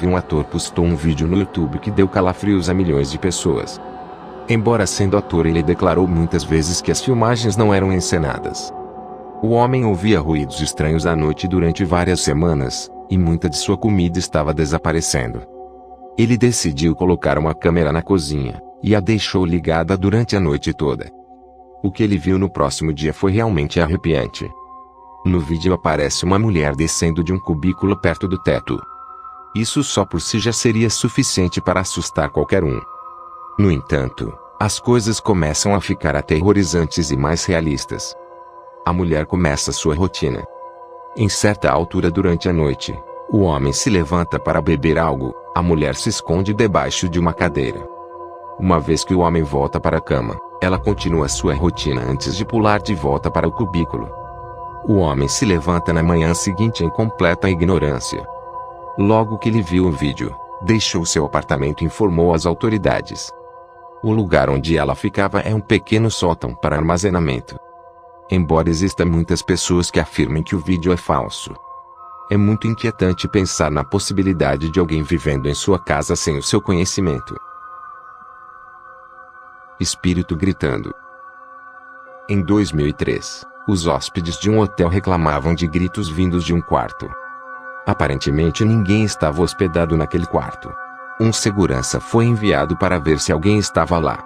Um ator postou um vídeo no YouTube que deu calafrios a milhões de pessoas. Embora sendo ator, ele declarou muitas vezes que as filmagens não eram encenadas. O homem ouvia ruídos estranhos à noite durante várias semanas, e muita de sua comida estava desaparecendo. Ele decidiu colocar uma câmera na cozinha, e a deixou ligada durante a noite toda. O que ele viu no próximo dia foi realmente arrepiante. No vídeo aparece uma mulher descendo de um cubículo perto do teto. Isso só por si já seria suficiente para assustar qualquer um. No entanto, as coisas começam a ficar aterrorizantes e mais realistas. A mulher começa sua rotina. Em certa altura durante a noite, o homem se levanta para beber algo, a mulher se esconde debaixo de uma cadeira. Uma vez que o homem volta para a cama, ela continua sua rotina antes de pular de volta para o cubículo. O homem se levanta na manhã seguinte em completa ignorância. Logo que ele viu o vídeo, deixou seu apartamento e informou as autoridades. O lugar onde ela ficava é um pequeno sótão para armazenamento. Embora existam muitas pessoas que afirmem que o vídeo é falso, é muito inquietante pensar na possibilidade de alguém vivendo em sua casa sem o seu conhecimento. Espírito gritando. Em 2003, os hóspedes de um hotel reclamavam de gritos vindos de um quarto. Aparentemente ninguém estava hospedado naquele quarto. Um segurança foi enviado para ver se alguém estava lá.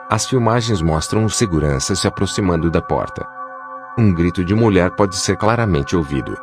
As filmagens mostram o segurança se aproximando da porta. Um grito de mulher pode ser claramente ouvido.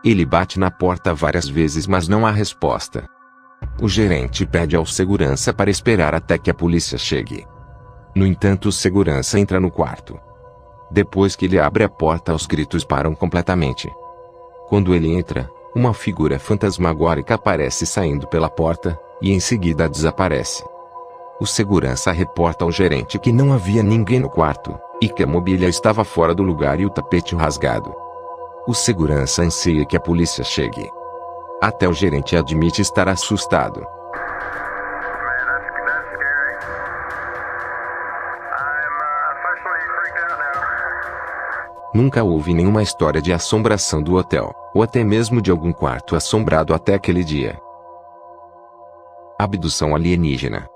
Ele bate na porta várias vezes, mas não há resposta. O gerente pede ao segurança para esperar até que a polícia chegue. No entanto, o segurança entra no quarto. Depois que ele abre a porta, os gritos param completamente. Quando ele entra, uma figura fantasmagórica aparece saindo pela porta, e em seguida desaparece. O segurança reporta ao gerente que não havia ninguém no quarto, e que a mobília estava fora do lugar e o tapete rasgado. O segurança anseia que a polícia chegue. Até o gerente admite estar assustado. Nunca houve nenhuma história de assombração do hotel, ou até mesmo de algum quarto assombrado até aquele dia. Abdução alienígena.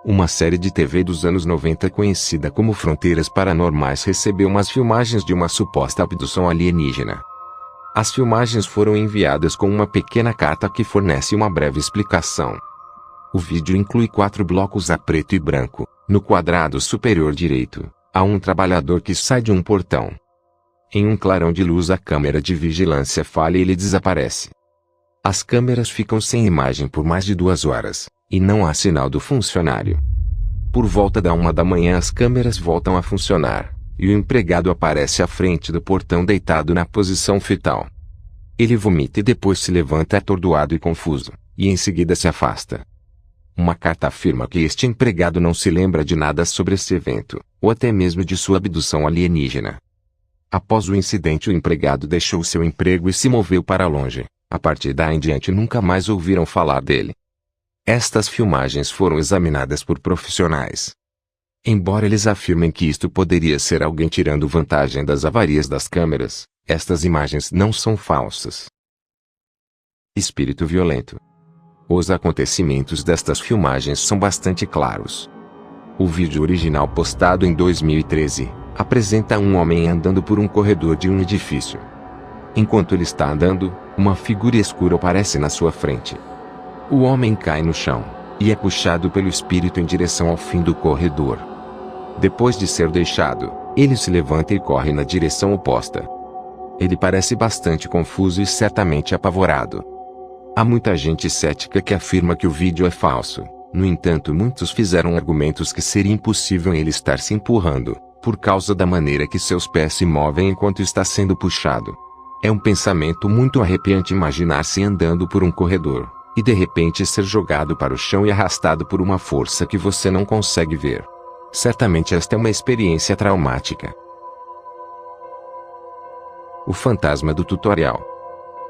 Uma série de TV dos anos 90 conhecida como Fronteiras Paranormais recebeu umas filmagens de uma suposta abdução alienígena. As filmagens foram enviadas com uma pequena carta que fornece uma breve explicação. O vídeo inclui 4 blocos a preto e branco. No quadrado superior direito, há um trabalhador que sai de um portão. Em um clarão de luz, a câmera de vigilância falha e ele desaparece. As câmeras ficam sem imagem por mais de 2 horas, e não há sinal do funcionário. Por volta da 1 da manhã as câmeras voltam a funcionar, e o empregado aparece à frente do portão deitado na posição fetal. Ele vomita e depois se levanta atordoado e confuso, e em seguida se afasta. Uma carta afirma que este empregado não se lembra de nada sobre esse evento, ou até mesmo de sua abdução alienígena. Após o incidente, o empregado deixou seu emprego e se moveu para longe. A partir daí em diante nunca mais ouviram falar dele. Estas filmagens foram examinadas por profissionais. Embora eles afirmem que isto poderia ser alguém tirando vantagem das avarias das câmeras, estas imagens não são falsas. Espírito violento. Os acontecimentos destas filmagens são bastante claros. O vídeo original postado em 2013 apresenta um homem andando por um corredor de um edifício. Enquanto ele está andando, uma figura escura aparece na sua frente. O homem cai no chão, e é puxado pelo espírito em direção ao fim do corredor. Depois de ser deixado, ele se levanta e corre na direção oposta. Ele parece bastante confuso e certamente apavorado. Há muita gente cética que afirma que o vídeo é falso. No entanto, muitos fizeram argumentos que seria impossível ele estar se empurrando, por causa da maneira que seus pés se movem enquanto está sendo puxado. É um pensamento muito arrepiante imaginar-se andando por um corredor, e de repente ser jogado para o chão e arrastado por uma força que você não consegue ver. Certamente esta é uma experiência traumática. O fantasma do tutorial.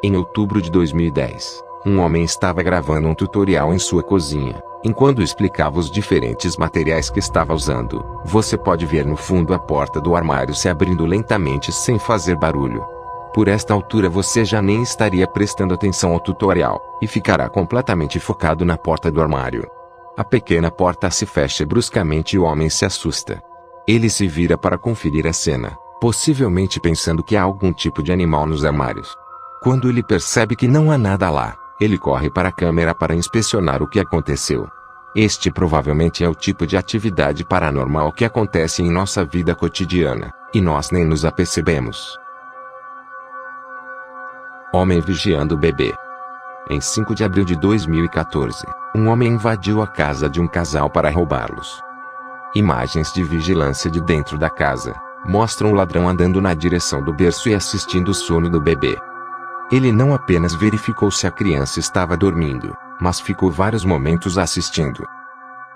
Em outubro de 2010, Um homem estava gravando um tutorial em sua cozinha. Enquanto explicava os diferentes materiais que estava usando, você pode ver no fundo a porta do armário se abrindo lentamente sem fazer barulho. Por esta altura você já nem estaria prestando atenção ao tutorial, e ficará completamente focado na porta do armário. A pequena porta se fecha bruscamente e o homem se assusta. Ele se vira para conferir a cena, possivelmente pensando que há algum tipo de animal nos armários. Quando ele percebe que não há nada lá, ele corre para a câmera para inspecionar o que aconteceu. Este provavelmente é o tipo de atividade paranormal que acontece em nossa vida cotidiana, e nós nem nos apercebemos. Homem vigiando o bebê. Em 5 de abril de 2014, um homem invadiu a casa de um casal para roubá-los. Imagens de vigilância de dentro da casa mostram o ladrão andando na direção do berço e assistindo o sono do bebê. Ele não apenas verificou se a criança estava dormindo, mas ficou vários momentos assistindo.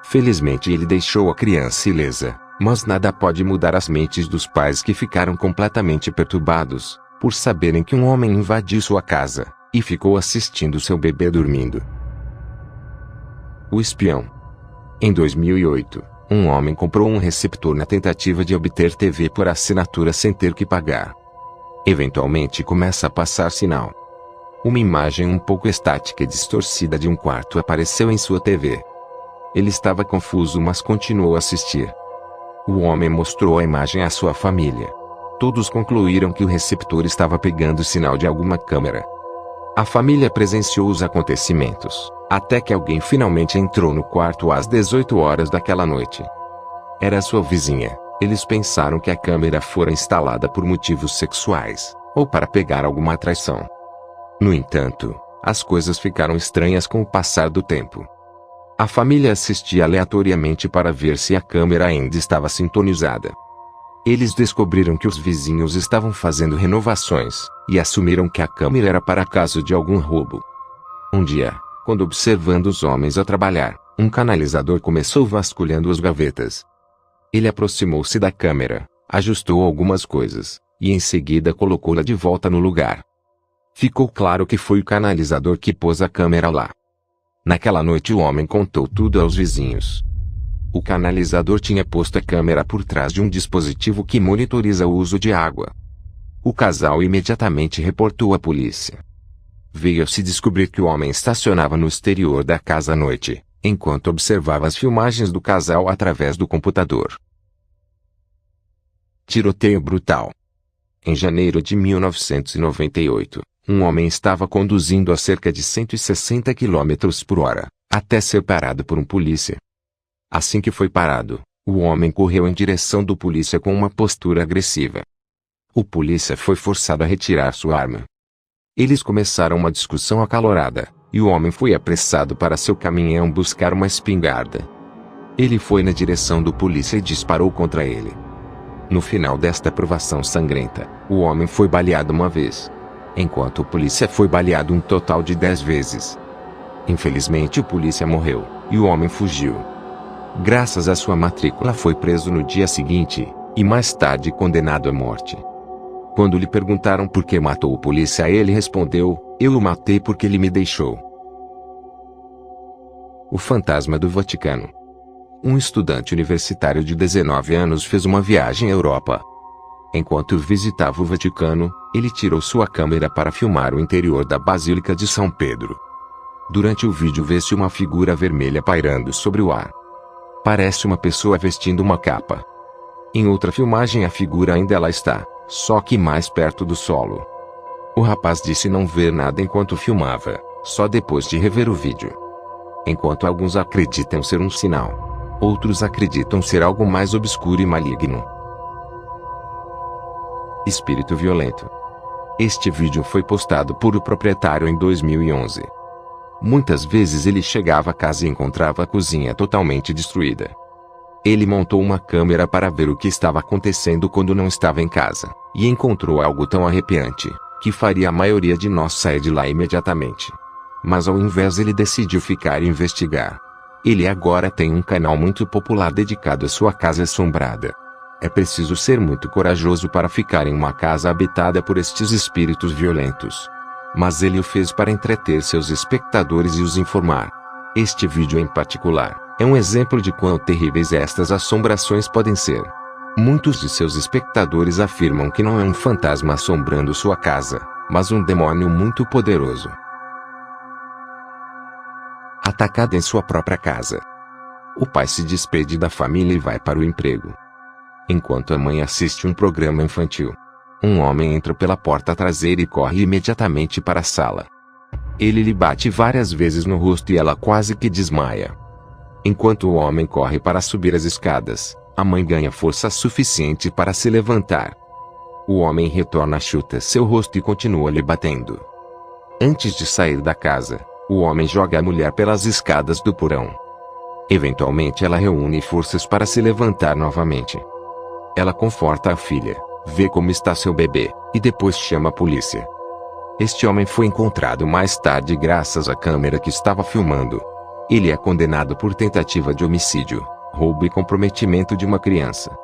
Felizmente ele deixou a criança ilesa, mas nada pode mudar as mentes dos pais que ficaram completamente perturbados, por saberem que um homem invadiu sua casa, e ficou assistindo seu bebê dormindo. O espião. Em 2008, um homem comprou um receptor na tentativa de obter TV por assinatura sem ter que pagar. Eventualmente começa a passar sinal. Uma imagem um pouco estática e distorcida de um quarto apareceu em sua TV. Ele estava confuso, mas continuou a assistir. O homem mostrou a imagem à sua família. Todos concluíram que o receptor estava pegando sinal de alguma câmera. A família presenciou os acontecimentos, até que alguém finalmente entrou no quarto às 18 horas daquela noite. Era sua vizinha. Eles pensaram que a câmera fora instalada por motivos sexuais, ou para pegar alguma atração. No entanto, as coisas ficaram estranhas com o passar do tempo. A família assistia aleatoriamente para ver se a câmera ainda estava sintonizada. Eles descobriram que os vizinhos estavam fazendo renovações, e assumiram que a câmera era para caso de algum roubo. Um dia, quando observando os homens a trabalhar, um canalizador começou vasculhando as gavetas. Ele aproximou-se da câmera, ajustou algumas coisas, e em seguida colocou-la de volta no lugar. Ficou claro que foi o canalizador que pôs a câmera lá. Naquela noite o homem contou tudo aos vizinhos. O canalizador tinha posto a câmera por trás de um dispositivo que monitoriza o uso de água. O casal imediatamente reportou à polícia. Veio-se descobrir que o homem estacionava no exterior da casa à noite, enquanto observava as filmagens do casal através do computador. Tiroteio brutal. Em janeiro de 1998, um homem estava conduzindo a cerca de 160 km por hora, até ser parado por um polícia. Assim que foi parado, o homem correu em direção do polícia com uma postura agressiva. O polícia foi forçado a retirar sua arma. Eles começaram uma discussão acalorada, e o homem foi apressado para seu caminhão buscar uma espingarda. Ele foi na direção do polícia e disparou contra ele. No final desta provação sangrenta, o homem foi baleado uma vez, enquanto o polícia foi baleado um total de 10 vezes. Infelizmente o polícia morreu, e o homem fugiu. Graças à sua matrícula foi preso no dia seguinte, e mais tarde condenado à morte. Quando lhe perguntaram por que matou o polícia, ele respondeu: "Eu o matei porque ele me deixou." O fantasma do Vaticano. Um estudante universitário de 19 anos fez uma viagem à Europa. Enquanto visitava o Vaticano, ele tirou sua câmera para filmar o interior da Basílica de São Pedro. Durante o vídeo vê-se uma figura vermelha pairando sobre o ar. Parece uma pessoa vestindo uma capa. Em outra filmagem a figura ainda lá está, só que mais perto do solo. O rapaz disse não ver nada enquanto filmava, só depois de rever o vídeo. Enquanto alguns acreditam ser um sinal, outros acreditam ser algo mais obscuro e maligno. Espírito violento. Este vídeo foi postado por o proprietário em 2011. Muitas vezes ele chegava à casa e encontrava a cozinha totalmente destruída. Ele montou uma câmera para ver o que estava acontecendo quando não estava em casa, e encontrou algo tão arrepiante, que faria a maioria de nós sair de lá imediatamente. Mas ao invés ele decidiu ficar e investigar. Ele agora tem um canal muito popular dedicado à sua casa assombrada. É preciso ser muito corajoso para ficar em uma casa habitada por estes espíritos violentos. mas ele o fez para entreter seus espectadores e os informar. Este vídeo em particular é um exemplo de quão terríveis estas assombrações podem ser. Muitos de seus espectadores afirmam que não é um fantasma assombrando sua casa, mas um demônio muito poderoso. Atacado em sua própria casa. O pai se despede da família e vai para o emprego. Enquanto a mãe assiste um programa infantil, um homem entra pela porta traseira e corre imediatamente para a sala. Ele lhe bate várias vezes no rosto e ela quase que desmaia. Enquanto o homem corre para subir as escadas, a mãe ganha força suficiente para se levantar. O homem retorna, chuta seu rosto e continua lhe batendo. Antes de sair da casa, o homem joga a mulher pelas escadas do porão. Eventualmente ela reúne forças para se levantar novamente. Ela conforta a filha, vê como está seu bebê, e depois chama a polícia. Este homem foi encontrado mais tarde graças à câmera que estava filmando. Ele é condenado por tentativa de homicídio, roubo e comprometimento de uma criança.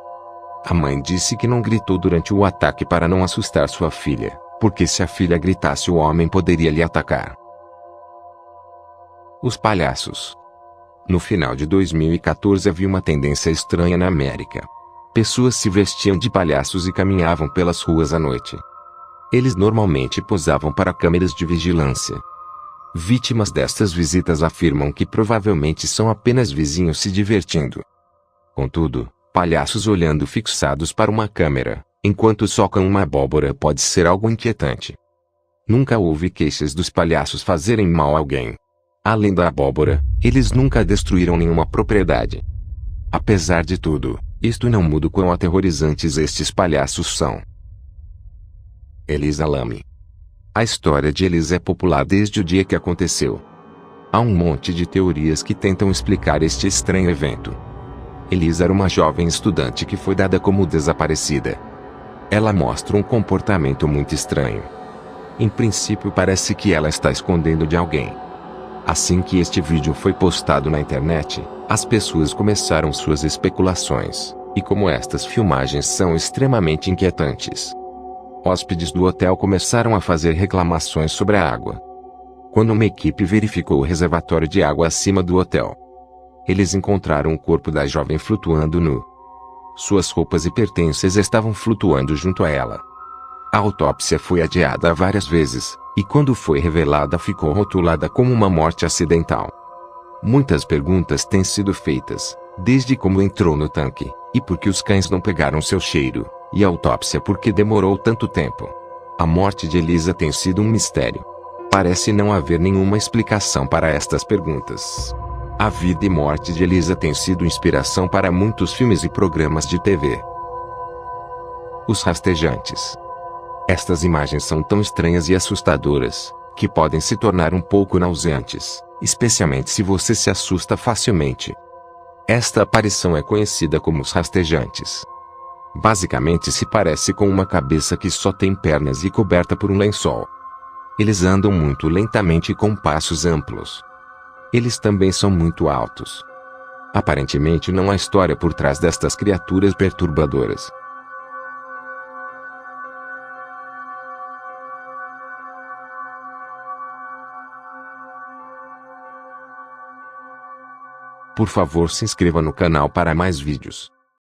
A mãe disse que não gritou durante o ataque para não assustar sua filha, porque se a filha gritasse o homem poderia lhe atacar. Os palhaços. No final de 2014 havia uma tendência estranha na América. Pessoas se vestiam de palhaços e caminhavam pelas ruas à noite. Eles normalmente posavam para câmeras de vigilância. Vítimas destas visitas afirmam que provavelmente são apenas vizinhos se divertindo. Contudo, palhaços olhando fixados para uma câmera, enquanto socam uma abóbora pode ser algo inquietante. Nunca houve queixas dos palhaços fazerem mal a alguém. Além da abóbora, eles nunca destruíram nenhuma propriedade. Apesar de tudo, isto não muda o quão aterrorizantes estes palhaços são. Elisa Lam. A história de Elisa é popular desde o dia que aconteceu. Há um monte de teorias que tentam explicar este estranho evento. Elisa era uma jovem estudante que foi dada como desaparecida. Ela mostra um comportamento muito estranho. Em princípio parece que ela está escondendo de alguém. Assim que este vídeo foi postado na internet, as pessoas começaram suas especulações, e como estas filmagens são extremamente inquietantes, hóspedes do hotel começaram a fazer reclamações sobre a água. Quando uma equipe verificou o reservatório de água acima do hotel, eles encontraram o corpo da jovem flutuando nu. Suas roupas e pertences estavam flutuando junto a ela. A autópsia foi adiada várias vezes, e quando foi revelada ficou rotulada como uma morte acidental. Muitas perguntas têm sido feitas, desde como entrou no tanque, e por que os cães não pegaram seu cheiro, e a autópsia por que demorou tanto tempo. A morte de Elisa tem sido um mistério. Parece não haver nenhuma explicação para estas perguntas. A vida e morte de Elisa tem sido inspiração para muitos filmes e programas de TV. Os rastejantes. Estas imagens são tão estranhas e assustadoras, que podem se tornar um pouco nauseantes, especialmente se você se assusta facilmente. Esta aparição é conhecida como os rastejantes. Basicamente se parece com uma cabeça que só tem pernas e coberta por um lençol. Eles andam muito lentamente e com passos amplos. Eles também são muito altos. Aparentemente não há história por trás destas criaturas perturbadoras. Por favor, se inscreva no canal para mais vídeos.